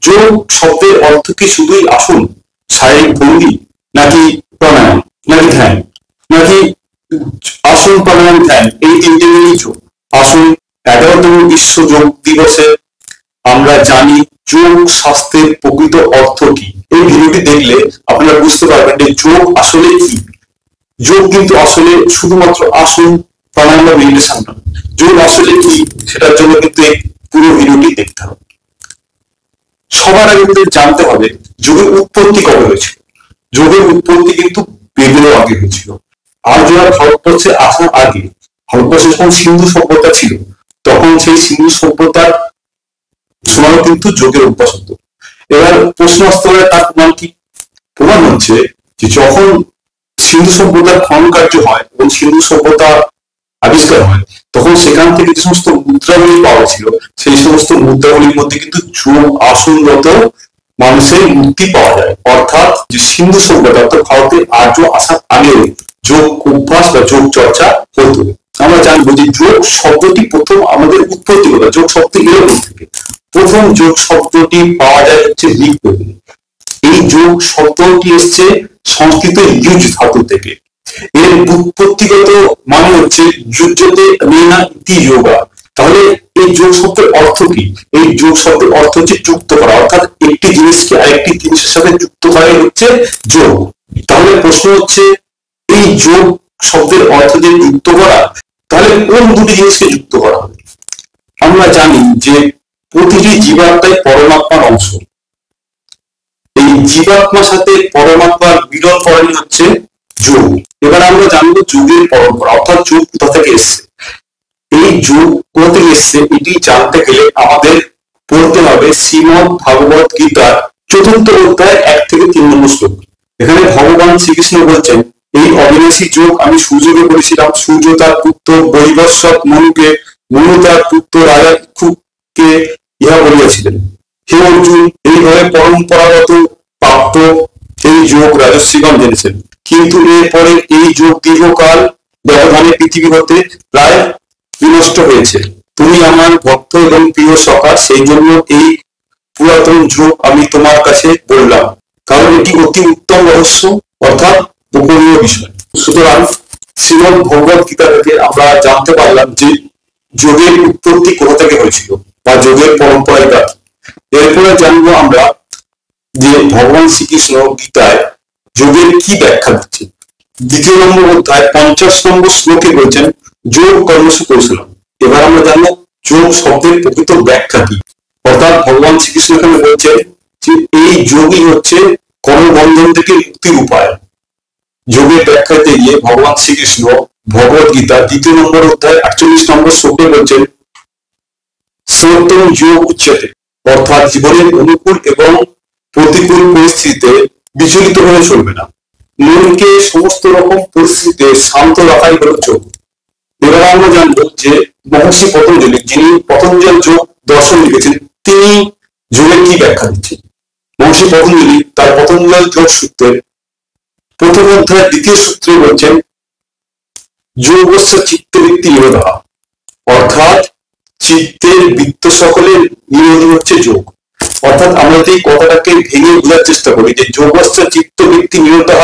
যোগ শব্দের অর্থ কি শুধুই আসন, শারীরিক ভঙ্গি, নাকি প্রাণায়াম, নাকি ধ্যান, নাকি আসন, প্রাণায়াম, ধ্যান এই তিনটে মিলেই যোগ? আসুন 11তম বিশ্ব যোগ দিবসে আমরা জানি যোগ শাস্ত্রের প্রকৃত অর্থ কি। এই ভিডিওটি দেখলে আপনারা বুঝতে পারবেন যে যোগ আসলে কি। যোগ কিন্তু আসলে শুধুমাত্র আসন, প্রাণায়াম বা মেডিটেশন না। যোগ আসলে কি সেটার জন্য কিন্তু এই পুরো ভিডিওটি দেখতে হবে। সবার আগে কিন্তু জানতে হবে যোগের উৎপত্তি কবে হয়েছিল। যোগের উৎপত্তি কিন্তু বেদেরও আগে হয়েছিল। আর যারা ভারতবর্ষে আসার আগে, ভারতবর্ষে যখন সিন্ধু সভ্যতা ছিল, তখন সেই সিন্ধু সভ্যতার সময় কিন্তু যোগের অভ্যাস হতো। এবার প্রশ্ন আসতে পারে তার প্রমাণ কি? প্রমাণ হচ্ছে যে যখন সিন্ধু সভ্যতার খনন কার্য হয় এবং সিন্ধু সভ্যতা আবিষ্কার হয়, তখন সেখান থেকে যে সমস্ত মুদ্রাগুলি পাওয়া ছিল, সেই সমস্ত মুদ্রাগুলির মধ্যে কিন্তু যোগ আসনরত মানুষের মূর্তি পাওয়া যায়। অর্থাৎ যে সিন্ধু সভ্যতা অর্থাৎ ভারতে আর্য আসার আগেও যোগ অভ্যাস বা যোগ চর্চা হতো। আমরা জানবো যে যোগ শব্দটি প্রথম আমাদের উৎপত্তি হলো, যোগ শব্দ এরকম থেকে প্রথম যোগ শব্দটি পাওয়া যায় হচ্ছে ঋগ্বেদে। এই যোগ শব্দটি এসছে সংস্কৃত ইউজ ধাতু থেকে। এর উৎপত্তিগত মানে হচ্ছে যুজ্যতে নেনা ইতি যোগা। তাহলে এই যোগ শব্দের অর্থ কি? এই যোগ শব্দের অর্থ হচ্ছে যুক্ত করা, অর্থাৎ একটি জিনিসকে আরেকটি জিনিসের সাথে যুক্ত করাই হচ্ছে যোগ। তাহলে প্রশ্ন হচ্ছে এই যোগ শব্দের অর্থ যে যুক্ত করা, তাহলে কোন দুটি জিনিসকে যুক্ত করা হবে? আমরা জানি যে প্রতিটি জীবাত্মাই পরমাত্মার অংশ। এই জীবাত্মার সাথে পরমাত্মার মিলন করাই হচ্ছে যোগ। এবার আমরা জানবো যোগের পরম্পরা, অর্থাৎ যোগ কোথা থেকে এসছে। এই যোগ কোথা থেকে এসছে এটি জানতে গেলে আমাদের পড়তে হবে শ্রীমদ ভাগবত গীতার 4th অধ্যায় 1 থেকে 3 নম্বর শ্লোক। এখানে ভগবান শ্রীকৃষ্ণ বলছেন, এই অবিনাশী যোগ আমি সূর্যকে বলেছিলাম, সূর্য তার পুত্র বৈবস্বত মনুকে, মনু তার পুত্র রাজা ইক্ষুকে ইহা বলিয়াছিলেন। হে অর্জুন, এইভাবে পরম্পরাগত প্রাপ্ত এই যোগ রাজর্ষিগণ জেনেছেন, কিন্তু এরপরে এই যোগ দীর্ঘকাল ব্যবধানে পৃথিবী হতে প্রায় বিনষ্ট হয়েছে। তুমি আমার ভক্ত এবং প্রিয় সখা, সেই জন্য এই পুরাতন যোগ আমি তোমার কাছে বললাম, কারণ এটি অতি উত্তম রহস্য, অর্থাৎ গোপনীয় বিষয়। সুতরাং শ্রীমদ ভগবত গীতা থেকে আমরা জানতে পারলাম যে যোগের উৎপত্তি কোথা থেকে হয়েছিল বা যোগের পরম্পরায় কি। এরপরে জানবো আমরা যে ভগবান শ্রীকৃষ্ণ গীতায় যোগের কি ব্যাখ্যা দিচ্ছেন। 2 নম্বর অধ্যায় 50 নম্বর শ্লোকে বলছেন যোগ কর্মসু কৌশলম। এবার আমরা জানবো যোগ শব্দের প্রকৃত ব্যাখ্যা কি। অর্থাৎ ভগবান শ্রীকৃষ্ণ এখানে বলছেন যে এই যোগই হচ্ছে কর্মবন্ধন থেকে মুক্তির উপায়। যোগের ব্যাখ্যাতে গিয়ে ভগবান শ্রীকৃষ্ণ ভগবত গীতা 2 নম্বর অধ্যায় 48 নম্বর শ্লোকে বলছেন সর্বোত্তম যোগ উচ্চতে, অর্থাৎ জীবনের অনুকূল এবং প্রতিকূল পরিস্থিতিতে বিচলিত হয়ে চলবে না, মনকে সমস্ত রকম পরিস্থিতিতে শান্ত রাখাই হলো যোগ। এবার আমরা জানবো যে মহর্ষি পতঞ্জলি, যিনি পতঞ্জল যোগ দর্শন লিখেছেন, তিনি যোগের কি ব্যাখ্যা দিচ্ছেন। মহর্ষি পতঞ্জলি তার পতঞ্জল যোগ সূত্রের 1ম অধ্যায় 2য় সূত্রে বলছেন যোগস্য চিত্তবৃত্তি নিরোধা, অর্থাৎ চিত্তের বৃত্ত সকলের নিরোধ হচ্ছে যোগ। অর্থাৎ আমরা যদি কথাটাকে ভেঙে বোঝার চেষ্টা করি যে যোগস্য চিত্তবৃত্তি নিরোধা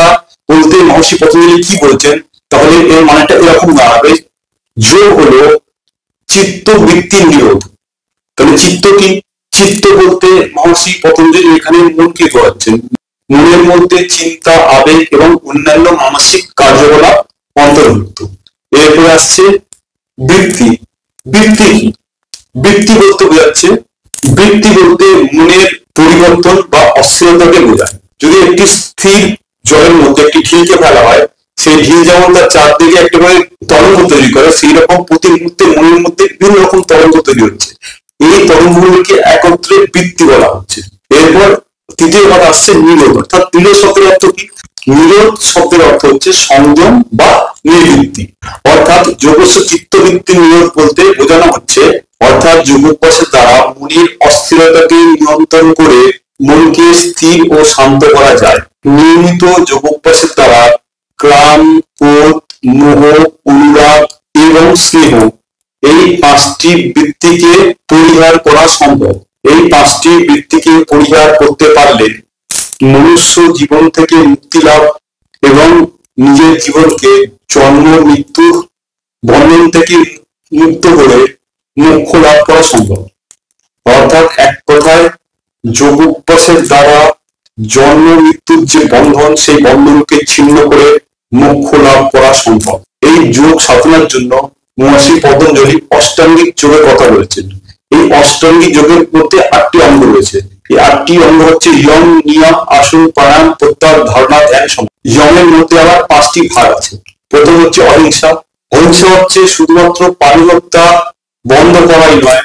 বলতে মহর্ষি পতঞ্জলি কি বলছেন, তাহলে এর মানেটা এরকম দাঁড়াবে, যোগ হলো চিত্তবৃত্তির নিরোধ। তাহলে চিত্ত কি? চিত্ত বলতে মহর্ষি পতঞ্জলি এখানে মনকে বোঝাচ্ছেন। মনের মধ্যে চিন্তা, আবেগ এবং অন্যান্য মানসিক কার্যকলাপ অন্তর্ভুক্ত। এরপরে আসছে বৃত্তি। বৃত্তি কি? বৃত্তি বলতে বোঝাচ্ছে, বৃত্তি বলতে মনের পরিবর্তন বা অস্থিরতাকে বোঝায়। যদি একটি স্থির জলের মধ্যে একটি ঢিলকে ফেলা হয়, সেই ঢিল যেমন তার চারদিকে একটা করে তরঙ্গ তৈরি করে, সেই রকম প্রতি মুহূর্তে মনের মধ্যে বিভিন্ন রকম তরঙ্গ তৈরি হচ্ছে। এই তরঙ্গগুলোকে একত্রে বৃত্তি বলা হচ্ছে। এরপর 3য় কথা আসছে নিরোধ। অর্থাৎ নিরোধ শব্দের অর্থ কি? নিরোধ শব্দের অর্থ হচ্ছে সংযম বা নিবৃত্তি। অর্থাৎ যোগস্য চিত্তবৃত্তি নিরোধ বলতে বোঝানো হচ্ছে, অর্থাৎ যোগাভ্যাসের দ্বারা মনের অস্থিরতাকে নিয়ন্ত্রণ করে মনকে স্থির ও শান্ত করা যায়। নিয়মিত যোগাভ্যাসের দ্বারা ক্লাম, ক্রোধ, মোহ, অনুরাগ এবং স্নেহ এই 5টি বৃত্তিকে পরিহার করা সম্ভব। এই 5টি বৃত্তিকে পরিহার করতে পারলে মনুষ্য জীবন থেকে মুক্তি লাভ এবং নিজের জীবনকে জন্ম মৃত্যুর বন্ধন থেকে মুক্ত করে মোক্ষ লাভ করা সম্ভব। অর্থাৎ এক কথায় যোগ অভ্যাসের দ্বারা জন্ম মৃত্যুর যে বন্ধন, সেই বন্ধনকে ছিন্ন করে মোক্ষ লাভ করা সম্ভব। এই যোগ সাধনার জন্য মহর্ষি পতঞ্জলি অষ্টাঙ্গিক যোগের কথা বলেছেন। এই অষ্টাঙ্গিক যোগের মধ্যে 8টি অঙ্গ রয়েছে। এই 8টি অঙ্গ হচ্ছে ইয়ম, নিয়ম, আসন, প্রাণায়াম, প্রত্যাহার, ধারণা, ধ্যান, সমাধি। ইয়মের মধ্যে আবার 5টি ভাগ আছে। প্রথম হচ্ছে অহিংসা। অহিংসা হচ্ছে শুধুমাত্র প্রাণী হত্যা বন্ধ করাই নয়,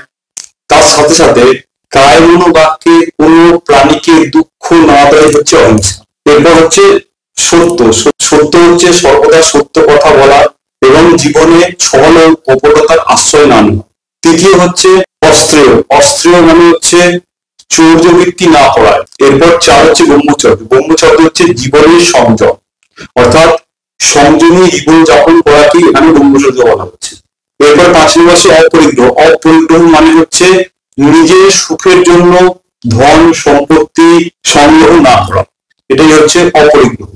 তার সাথে সাথে কায় মনোবাক্যে কোনো প্রাণীকে দুঃখ না দেয় হচ্ছে অহিংসা। এরপর হচ্ছে সত্য। সত্য হচ্ছে সর্বদা সত্য কথা বলা এবং জীবনে ছল ও কপটতার আশ্রয় না নেওয়া। তৃতীয় হচ্ছে অস্ত্রেয়। অস্ত্রেয় মানে হচ্ছে চৌর্যবৃত্তি না করা। এরপর 4 হচ্ছে ব্রহ্মচর্য। ব্রহ্মচর্য হচ্ছে জীবনের সংযম, অর্থাৎ সংযমী জীবন যাপন করাকে এখানে ব্রহ্মচর্য বলা হচ্ছে। এরপর 5 নম্বর হচ্ছে অপরিগ্রহ। অপরিগ্রহ মানে হচ্ছে নিজের সুখের জন্য ধন সম্পত্তি সংগ্রহ না করা, এটাই হচ্ছে অপরিগ্রহ।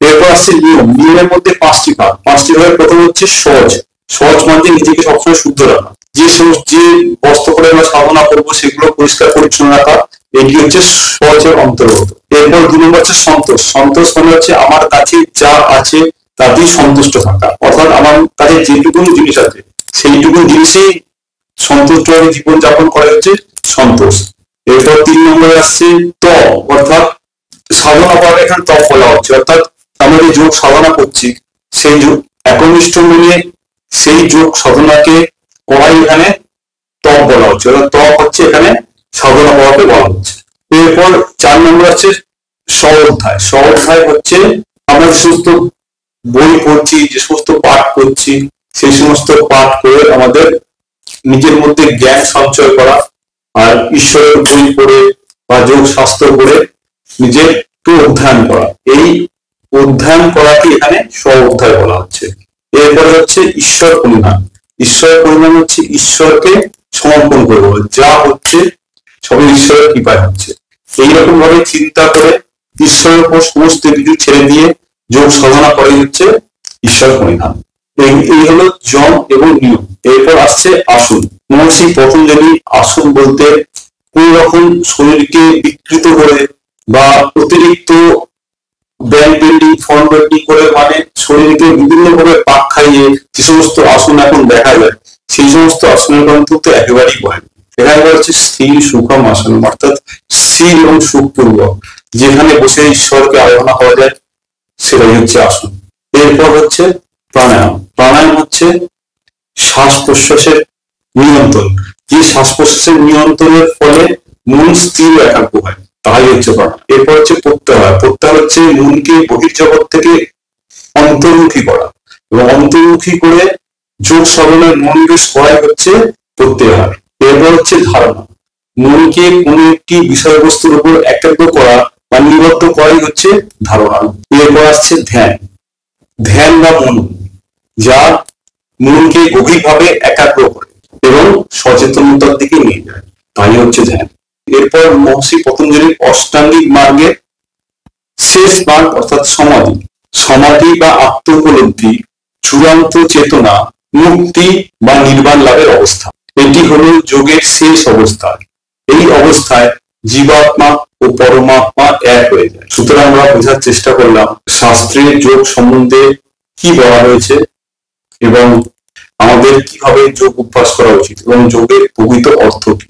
এরপর আসছে নিয়ম। নিয়মের মধ্যে 5টি ভাগ। 5টি ভাগের প্রথম হচ্ছে সহজ। সহজ মানে নিজেকে সবসময় শুদ্ধ রাখা, যে বস্ত্র করে আমরা সাধনা করবো সেগুলো পরিষ্কার পরিচ্ছন্ন রাখা, এটি হচ্ছে সহজের অন্তর্গত। এরপর 2 নম্বর হচ্ছে সন্তোষ। সন্তোষ মানে হচ্ছে আমার কাছে যা আছে তাতেই সন্তুষ্ট থাকা, অর্থাৎ আমার কাছে যেটুকুন জিনিস আছে সেইটুকুন জিনিসেই সন্তুষ্ট হয়ে জীবন যাপন করা হচ্ছে সন্তোষ। এরপর 3 নম্বরে আসছে তপ, অর্থাৎ সাধনা করা, এখানে তপ বলা হচ্ছে। অর্থাৎ আমরা যে যোগ সাধনা করছি সেই যোগ একনিষ্ঠ মিলে সেই যোগ সাধনাকে করাই এখানে তপ বলা হচ্ছে। অর্থাৎ তপ হচ্ছে এখানে সাধনা করাকে বলা হচ্ছে। এরপর 4 নম্বর হচ্ছে স্ব-অধ্যায়। স্ব-অধ্যায় হচ্ছে আমরা যে সমস্ত বই পড়ছি, যে সমস্ত পাঠ করছি, সেই সমস্ত পাঠ করে আমাদের নিজের মধ্যে জ্ঞান সঞ্চয় করা, আর ঈশ্বরের বই পড়ে বা যোগ শাস্ত্র পড়ে নিজের একটু অধ্যয়ন করা। এই অধ্যয়ন করাকে এখানে স্ব-অধ্যায় বলা হচ্ছে। এরপরে হচ্ছে ঈশ্বর পরিণাম। ঈশ্বর পরিণাম হচ্ছে ঈশ্বরকে সমর্পণ করবো, যা হচ্ছে সবই ঈশ্বরের কৃপায় হচ্ছে। এইরকম ভাবে চিন্তা করে ঈশ্বরের উপর সমস্ত কিছু ছেড়ে দিয়ে যোগ সাধনা করে হচ্ছে ঈশ্বর পরিণাম। এই হলো যম এবং নিয়ম। এরপর আসছে আসন। মহর্ষি পতঞ্জলি আসন বলতে কোন রকম শরীরকে বিকৃত করে বা অতিরিক্ত ব্যাক বেন্ডিং, ফ্রন্ট বেন্ডিং করে, মানে শরীরকে বিভিন্ন ভাবে পাক খাইয়ে যে সমস্ত আসন এখন দেখা যায়, সেই সমস্ত আসনের অন্তত একেবারেই হয়। এখানে হচ্ছে স্থির সুখম আসন, অর্থাৎ স্থির এবং সুখপূর্বক যেখানে বসে ঈশ্বরকে আরাধনা করা যায় সেটাই হচ্ছে আসন। এরপর হচ্ছে প্রাণায়াম। প্রাণায়াম হচ্ছে শ্বাস প্রশ্বাসের নিয়ন্ত্রণ। যে শ্বাস প্রশ্বাসের নিয়ন্ত্রণের ফলে মন স্থির একাগ্র হয়, তাই হচ্ছে প্রাণায়াম। এরপর হচ্ছে প্রত্যাহার। প্রত্যাহার হচ্ছে মনকে বহির্জগৎ থেকে অন্তর্মুখী করা, এবং অন্তর্মুখী করে যোগ সাধনায় মনকে সহায় হচ্ছে প্রত্যাহার। এরপর হচ্ছে ধারণা। মনকে কোনো একটি বিষয়বস্তুর উপর একাগ্র করা বা নিবদ্ধ করাই হচ্ছে ধারণা। এরপর আসছে ধ্যান। ধ্যান বা মনন, যা মনকে গভীরভাবে একাগ্র করে এবং সচেতনতার দিকে নিয়ে যায়, তাই হচ্ছে ধ্যান। এরপর মহর্ষি পতঞ্জলির অষ্টাঙ্গিক মার্গে শেষ মার্গ অর্থাৎ সমাধি। সমাধি বা আত্ম উপলব্ধি চূড়ান্ত চেতনা, মুক্তি বা নির্বাণ লাভের অবস্থা। এটি হলো যোগের শেষ অবস্থা। এই অবস্থায় জীবাত্মা ও পরমাত্মা এক হয়ে যায়। সুতরাং আমরা বোঝার চেষ্টা করলাম শাস্ত্রের যোগ সম্বন্ধে কি বলা হয়েছে এবং আমাদের কিভাবে যোগ অভ্যাস করা উচিত এবং যোগের প্রকৃত অর্থ কি।